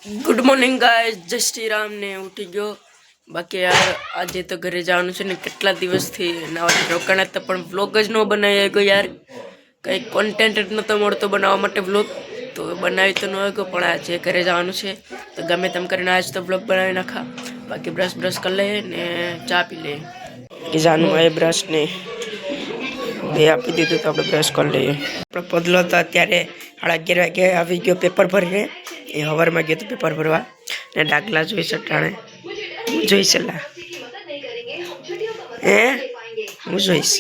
Good morning guys, जय श्री राम ने उठी गयो। बाकी यार आज तो घरे जावानुं छे ने કેટલા દિવસથી નાવા રોકાણા હતા પણ વ્લોગ જ નો બનાવી ગયો યાર। કઈ કોન્ટેન્ટ જ નતો મળતો બનાવવા માટે વ્લોગ તો બનાવી તો ન ગયો પણ આજે ઘરે જવાનું છે તો ગમે તેમ કરીને આજ તો વ્લોગ બનાવી નાખા। બાકી બ્રશ કરી લઈએ ને ચા પી લઈએ કે જાનું માએ બ્રશ ને બે આપી દીધું તો આપણે બ્રશ કરી લઈએ। આપણે પદલો તો અત્યારે 11:30 વાગે આવી ગયો પેપર ભરીને। એ હવારમાં ગયો તો પેપર ભરવા ને દાખલા જોઈ સટાણે જોઈ સલા હું જોઈશ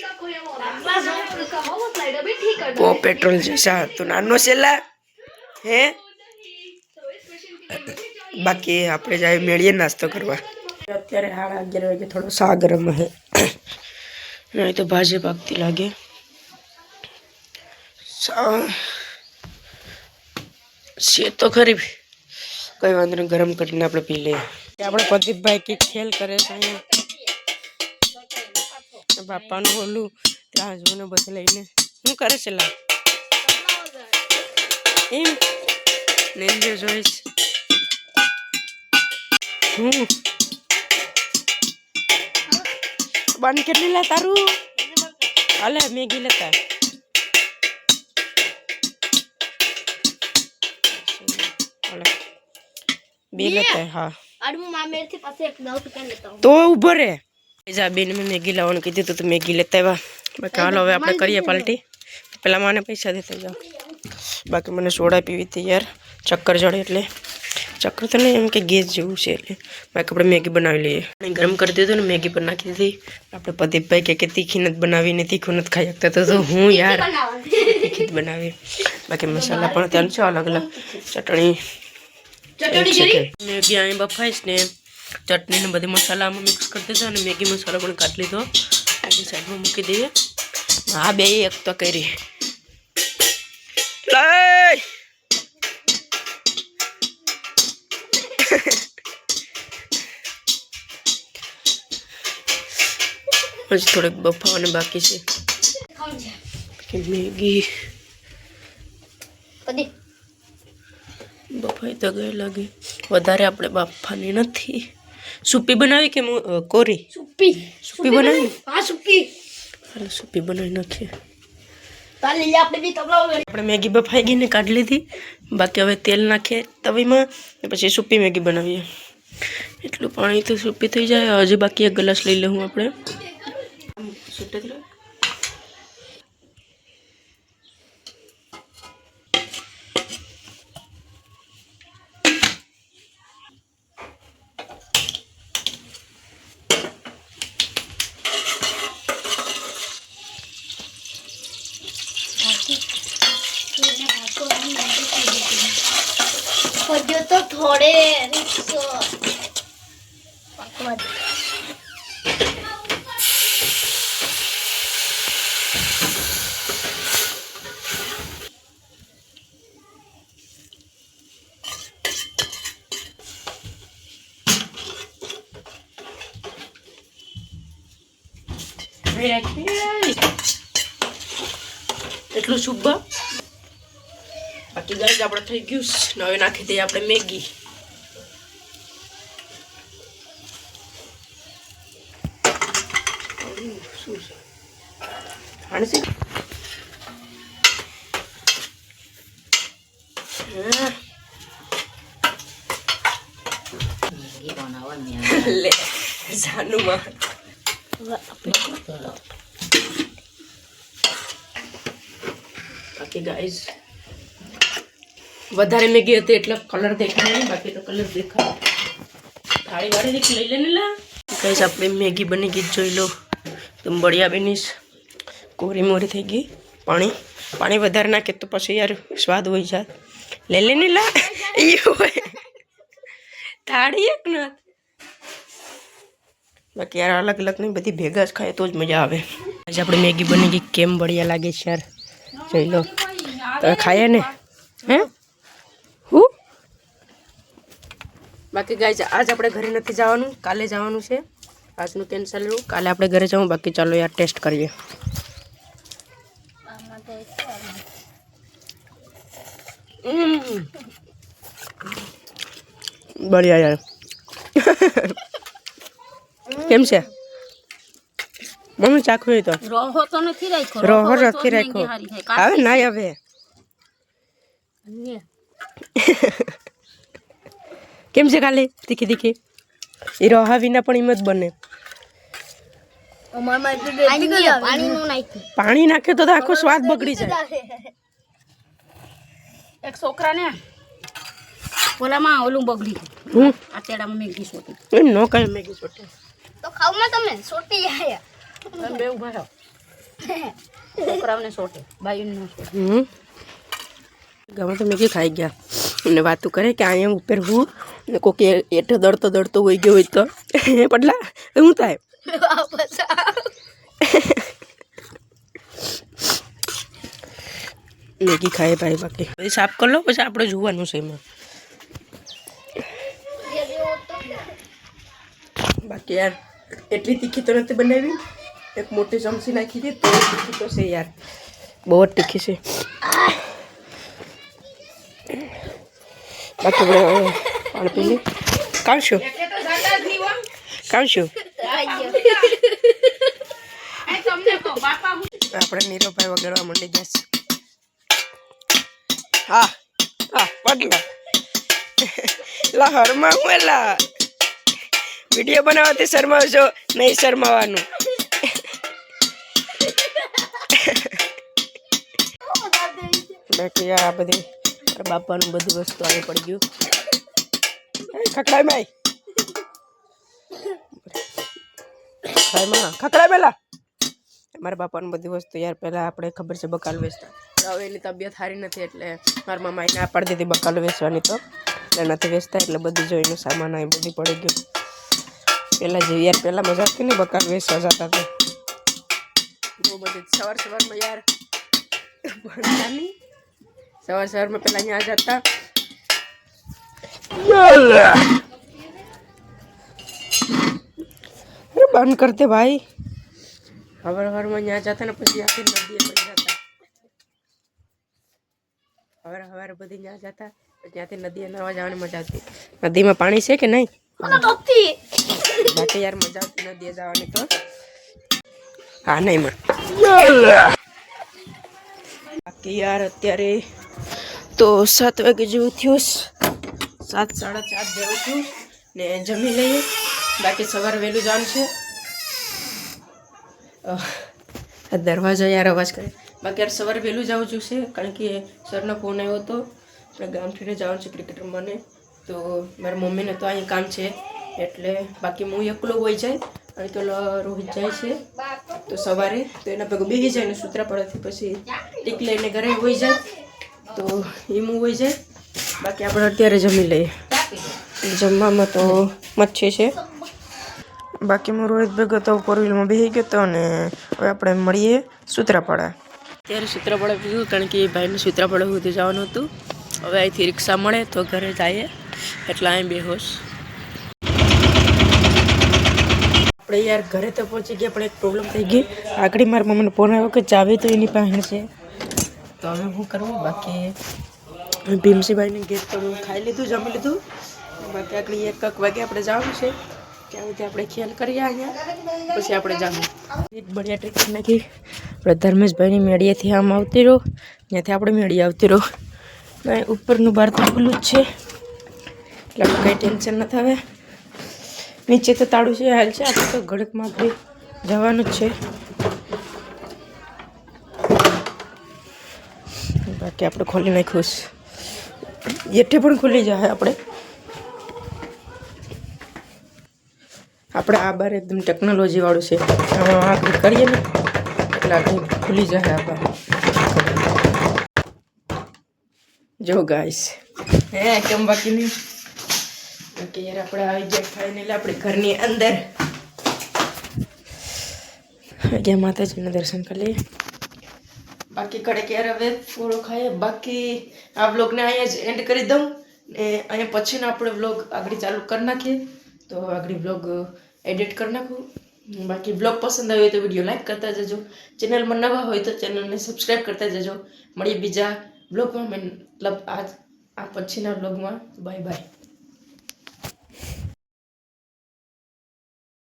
ઓ પેટ્રોલ જોઈશા તો નાનો છેલા હે। બાકી આપણે જાય મેળીએ નાસ્તો કરવા। અત્યારે 11:30 વાગે થોડો સા ગરમ હે નહીં તો ભાજી પાકતી લાગે। से तो खरी कोई वांधो नहीं, गरम करने આપણે પી લઈએ। આપણે પ્રદીપભાઈ કે ખેલ કરે છે અહીંયા બાપાનું ઓલું ત્રાજુને બધું લઈને શું કરે છે લા એમ નેન્જો જોઈશ બાન કેટલી લા તારું હાલે મેગી લેતા बी लेता है। हाँ मेरे से पास एक 10 रुपया लेता हूं तो ऊपर है जा बेन में मैगी लावन कीधु तो मैगी लेता है। बाकी हालो હવે આપણે કરીએ પાર્ટી। પેલા મને પૈસા દેતા જાવ। બાકી મને સોડા પીવી હતી યાર, ચક્કર ચડે એટલે ચક્કર તો નહીં એમ કે ગેસ જેવું છે એટલે બાકી આપણે મેગી બનાવી લઈએ। ગરમ કરી દીધું ને મેગી પર નાખી દીધી। આપણે પ્રદીપભાઈ કે તીખી નથી બનાવીને તીખું નથી ખાઈ શકતા તો હું યાર તીખી જ બનાવી। બાકી મસાલા પણ ત્યાં છે અલગ અલગ ચટણી मैगी आई बफाईश ने चटनी ने बधे मसाला में मिक्स कर दीधो ने मैगी मसाला पण काट लीधो साइड में मूकी दीए। हाँ बे एक तो करी हज थोड़े बफाने बाकी से मैगी बफाई तो गई लगे વધારે આપણે બાફાની નથી। સુપી બનાવી કે કોરી સુપી બનાવી? હા સુપી હાલો સુપી બનાવી નાખીએ। આપણે મેગી બફાઈ ગઈ ને કાઢી લીધી। બાકી હવે તેલ નાખીએ તવીમાં ને પછી સુપી મેગી બનાવીએ। એટલું પાણી તો સુપી થઈ જાય। હજી બાકી એક ગ્લાસ લઈ લઉં આપણે। तो थोड़े એટલું સુબા બાકી ગાઈસ આપણે થઈ ગયું ને હવે નાખી દઈએ આપણે મેગી। હાણસી મેગી બનાવવાની લે જાનુમાં बाकी गाइस વધારે મેગી હતી એટલે કલર દેખાય નહીં, બાકી તો કલર દેખાય। થાળી વાળી દેખ લઈ લેને લા ગાइस આપણે મેગી બની ગઈ જોઈ લો तुम बढ़िया बनीश। कोरी मोरी થઈ ગઈ। પાણી પાણી વધારે નાખે તો પછી યાર સ્વાદ હોય જાય। લઈ લેને લા થાળી એક ના બાકી યાર અલગ અલગ નહીં બધી ભેગા જ ખાય તો જ મજા આવે। આજે આપણે મેગી બની ગઈ કેમ बढ़िया લાગે છે યાર જોઈ લો તો ખાઈએ ને હે હું। બાકી ગાઈસ આજ આપણે ઘરે નથી જવાનું, કાલે જવાનું છે। આજનું કેન્સલ રહ્યું, કાલે આપણે ઘરે જાઉં। બાકી ચાલો યાર ટેસ્ટ કરીએ। बढ़िया यार કેમ છે મમ્મી ચાખવું હોય તો રોહો તો નથી રાખ્યો રોહો નથી રાખ્યો હવે ના હવે કેમ છે ખાલી તીખી તીખી એ રોહા વિના પણ એમ જ બને પાણી નાખે તો આખો સ્વાદ બગડી જાય એક છોકરા ને ઓલામાં ઓલું બગડી હું આ તેડામાં મેગી સોટી નો કઈ મેગી સોટી તો ખાવમાં તમે સોટી જાય તમે બે ઉભા રહો છોકરાઓને સોટે બાયુને ન સોટે ગમે તો મેગી ખાઈ ગયા અને વાતું કરે કે અહીંયા ઉપર હું ને કોક એઠો દળતો હોઈ ગયો હોય તો પટલા શું થાય મેગી ખાય ભાઈ બાકી પછી સાફ કરી લો પછી આપણે જોવાનું છે એમાં બાકી યાર એટલી તીખી તો નથી બનાવી એક મોટી ચમચી નાખી હતી તો તીખી તો છે યાર બહુ જ તીખી છે બાકી પાણી પી લે કાવશું આપણે નીરવભાઈ વગાડવા માંડી ગયા છે હા હા પટલા લા હરમાં હું એલા વિડીયો બનાવવાથી શરમાવશો નહીં શરમાવાનું બાકી આ બધી મારા બાપાનું બધી વસ્તુ આવી પડી ગયું ખકડાય માય ખકડાય પેલા મારા બાપાનું બધી વસ્તુ યાર પહેલાં આપણે ખબર છે બકાલ વેચતા હવે એની તબિયત સારી નથી એટલે મારા મામાએ ના પાડી દીધી બકાલો વેચવાની તો એટલે નથી વેચતા એટલે બધી જોઈનું સામાન આવી બધી પડી ગયું પહેલાં જે યાર પહેલાં મજા આવતી ને બકાલ વેચવા જતા તો બહુ બધી સવારમાં યાર સવારમાં પહેલાં અહીંયા જતા બંધ કરતે ભાઈ હવારમાં ત્યાં જતા ને પછી આખી નદીએ પડી જતા હવારે બધી ત્યાં જતા ત્યાંથી નદીએ નાવા જવાની મજા આવતી નદીમાં પાણી છે કે નહીં બાકી યાર મજા આવતી નદીએ જવાની તો હા નહીં માં બાકી યાર અત્યારે તો 7 વાગે જેવું થયું 7 સાડા 4 જેવું થયું ને જમી લઈએ બાકી સવારે વહેલું જવાનું છે દરવાજા યાર અવાજ કરે બાકી યાર સવારે વહેલું જવું જોઈશે કારણ કે સરનો ફોન આવ્યો હતો આપણે ગામઠીને જવાનું છે ક્રિકેટ રમવાને તો મારા મમ્મીને તો અહીંયા કામ છે એટલે બાકી હું એકલો હોઈ જાય અને પેલો રોહિત જાય છે તો સવારે તો એના ભેગું બેસી જાય ને સૂત્રાપાડાથી પછી ટીક લઈને ઘરે હોઈ જાય તો એ હું હોઈ જાય બાકી આપણે અત્યારે જમી લઈએ જમવામાં તો મચ્છી છે બાકી હું રોહિત ભેગો તો 4 વ્હીલમાં બેસી ગયો હતો અને હવે આપણે મળીએ સૂત્રાપાડા ત્યારે સૂત્રાપાડા પીધું કારણ કે ભાઈને સૂત્રાપાડા સુધી જવાનું હતું હવે અહીંથી રિક્ષા મળે તો ઘરે જઈએ એટલે અહીં બેહોશ આપણે યાર ઘરે તો પહોંચી ગયા પણ એક પ્રોબ્લેમ થઈ ગઈ આગળ મારા મમ્મીને ફોન આવ્યો કે ચાવી તો એની પાસે છે તો હવે શું કરવું બાકી ભીમસીભાઈને ગેટ તો ખાઈ લીધું જમી લીધું બાકી આગળ 1 વાગે આપણે જવાનું છે ત્યાંથી આપણે ખ્યાલ કરીએ અહીંયા પછી આપણે જાણું એક બઢિયા ટિકિટ નાખી આપણે ધર્મેશભાઈની મેળીએથી આમ આવતી રહો ત્યાંથી આપણે મેળી આવતી રહો ઉપરનું બાર તો ખુલ્લું જ છે એટલે આપણે કંઈ ટેન્શન ન થાય નીચે તો તાળું છે હાલ છે આપણે તો ઘડકમાં આપણે જવાનું જ છે બાકી આપણે ખોલી નાખ્યું એઠે પણ ખુલી જાય આપણે આ બાર એકદમ ટેકનોલોજી વાળું છે આગળ કરીએ ને એટલે આગળ ખુલી જાય આ બાર જો ગાઈસ કેમ બાકી નહીં કે યાર આપણે આવી ગયા ફાઇનલી આપણે ઘરની અંદર ગયા માતાજીના દર્શન કરી લઈએ બાકી કડક યાર હવે પૂરો ખાઈએ બાકી આ વ્લોગને અહીંયા જ એન્ડ કરી દઉં ને અહીંયા પછીનો આપણે વ્લોગ આગળ ચાલુ કરી નાખીએ તો આગળ વ્લોગ એડિટ કરી નાખું બાકી બ્લોગ પસંદ આવ્યો તો વિડીયો લાઈક કરતા જજો ચેનલમાં નવા હોય તો ચેનલને સબસ્ક્રાઈબ કરતા જજો મળીએ બીજા બ્લોગમાં મતલબ આ પછીના બ્લોગમાં બાય બાય